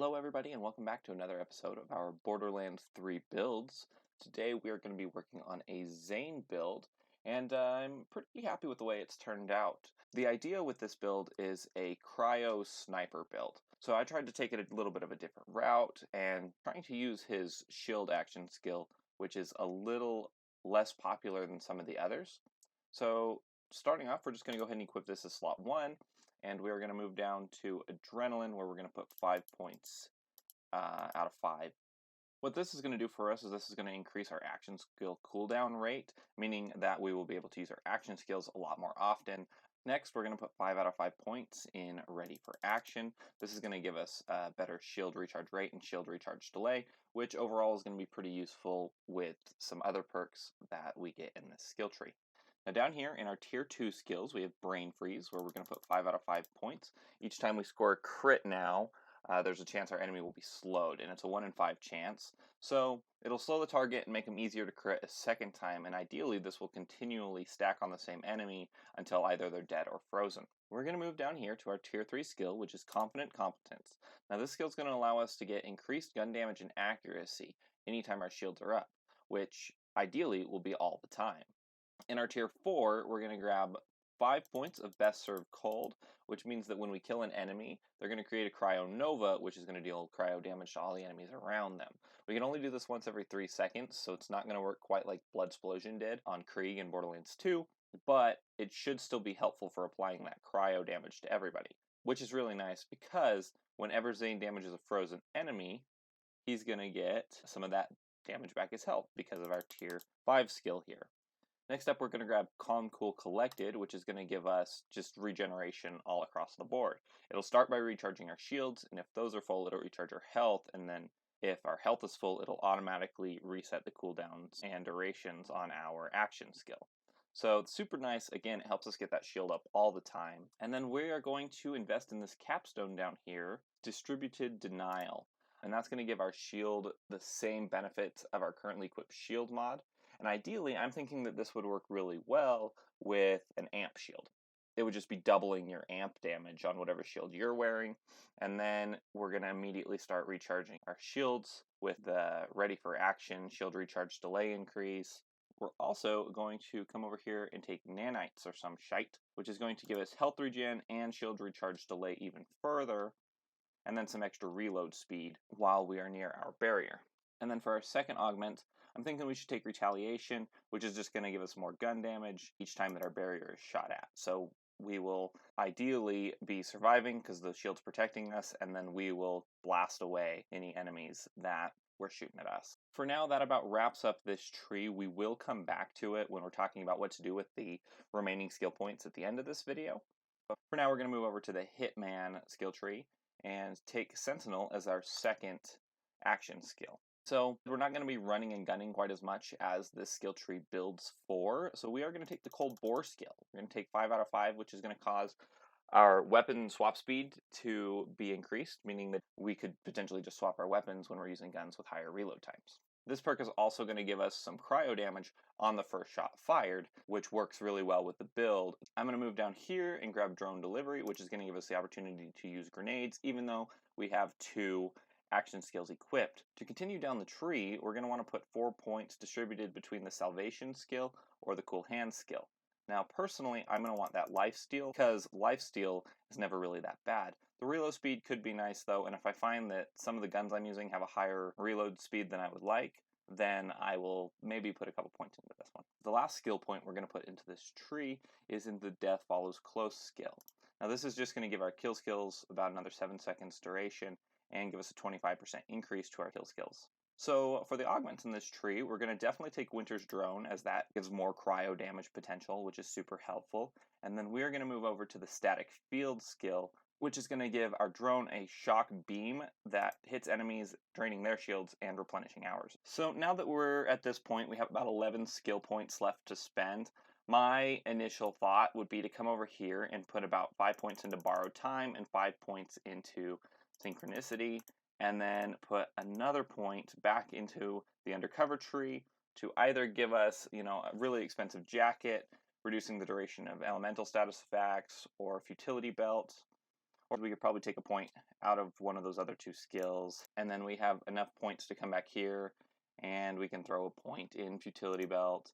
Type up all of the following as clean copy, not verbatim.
Hello everybody and welcome back to another episode of our Borderlands 3 builds. Today we are going to be working on a Zane build and I'm pretty happy with the way it's turned out. The idea with this build is a Cryo sniper build. So I tried to take it a little bit of a different route and trying to use his shield action skill, which is a little less popular than some of the others. So starting off, we're just going to go ahead and equip this as slot 1. And we're going to move down to Adrenaline, where we're going to put 5 points out of 5. What this is going to do for us is this is going to increase our action skill cooldown rate, meaning that we will be able to use our action skills a lot more often. Next, we're going to put 5 out of 5 points in Ready for Action. This is going to give us a better shield recharge rate and shield recharge delay, which overall is going to be pretty useful with some other perks that we get in this skill tree. Now down here in our tier 2 skills, we have Brain Freeze, where we're going to put 5 out of 5 points. Each time we score a crit now, there's a chance our enemy will be slowed, and it's a 1 in 5 chance. So it'll slow the target and make them easier to crit a second time, and ideally this will continually stack on the same enemy until either they're dead or frozen. We're going to move down here to our tier 3 skill, which is Confident Competence. Now this skill is going to allow us to get increased gun damage and accuracy anytime our shields are up, which ideally will be all the time. In our tier 4, we're going to grab 5 points of Best Served Cold, which means that when we kill an enemy, they're going to create a Cryo Nova, which is going to deal cryo damage to all the enemies around them. We can only do this once every 3 seconds, so it's not going to work quite like Blood Explosion did on Krieg in Borderlands 2, but it should still be helpful for applying that cryo damage to everybody, which is really nice because whenever Zane damages a frozen enemy, he's going to get some of that damage back as health because of our tier 5 skill here. Next up, we're going to grab Calm Cool Collected, which is going to give us just regeneration all across the board. It'll start by recharging our shields, and if those are full, it'll recharge our health, and then if our health is full, it'll automatically reset the cooldowns and durations on our action skill. So it's super nice. Again, it helps us get that shield up all the time. And then we are going to invest in this capstone down here, Distributed Denial. And that's going to give our shield the same benefits of our currently equipped shield mod. And ideally, I'm thinking that this would work really well with an amp shield. It would just be doubling your amp damage on whatever shield you're wearing. And then we're going to immediately start recharging our shields with the Ready for Action shield recharge delay increase. We're also going to come over here and take nanites or some shite, which is going to give us health regen and shield recharge delay even further, and then some extra reload speed while we are near our barrier. And then for our second augment, I'm thinking we should take Retaliation, which is just going to give us more gun damage each time that our barrier is shot at. So we will ideally be surviving because the shield's protecting us, and then we will blast away any enemies that were shooting at us. For now, that about wraps up this tree. We will come back to it when we're talking about what to do with the remaining skill points at the end of this video. But for now, we're going to move over to the Hitman skill tree and take Sentinel as our second action skill. So we're not going to be running and gunning quite as much as this skill tree builds for. So we are going to take the Cold Bore skill. We're going to take 5 out of 5, which is going to cause our weapon swap speed to be increased, meaning that we could potentially just swap our weapons when we're using guns with higher reload times. This perk is also going to give us some cryo damage on the first shot fired, which works really well with the build. I'm going to move down here and grab Drone Delivery, which is going to give us the opportunity to use grenades, even though we have 2 action skills equipped. To continue down the tree, we're going to want to put 4 points distributed between the Salvation skill or the Cool Hands skill. Now, personally, I'm going to want that Lifesteal because Lifesteal is never really that bad. The reload speed could be nice, though, and if I find that some of the guns I'm using have a higher reload speed than I would like, then I will maybe put a couple points into this one. The last skill point we're going to put into this tree is in the Death Follows Close skill. Now, this is just going to give our kill skills about another 7 seconds duration and give us a 25% increase to our kill skills. So for the augments in this tree, we're going to definitely take Winter's Drone, as that gives more cryo damage potential, which is super helpful. And then we're going to move over to the Static Field skill, which is going to give our drone a shock beam that hits enemies, draining their shields and replenishing ours. So now that we're at this point, we have about 11 skill points left to spend. My initial thought would be to come over here and put about 5 points into Borrowed Time and 5 points into Synchronicity, and then put another point back into the Undercover tree to either give us, a really expensive jacket, reducing the duration of elemental status effects, or futility belt, Or we could probably take a point out of one of those other two skills, and then we have enough points to come back here, and we can throw a point in Futility Belt,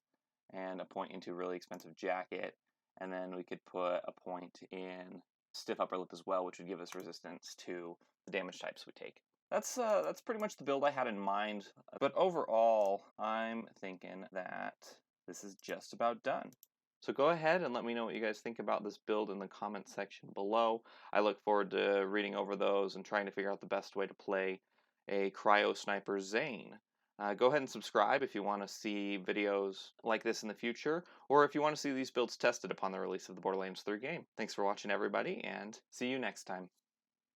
and a point into Really Expensive Jacket, and then we could put a point in Stiff Upper Lip as well, which would give us resistance to the damage types we take. That's pretty much the build I had in mind, but overall, I'm thinking that this is just about done. So go ahead and let me know what you guys think about this build in the comments section below. I look forward to reading over those and trying to figure out the best way to play a Cryo Sniper Zane. Go ahead and subscribe if you want to see videos like this in the future, or if you want to see these builds tested upon the release of the Borderlands 3 game. Thanks for watching, everybody, and see you next time.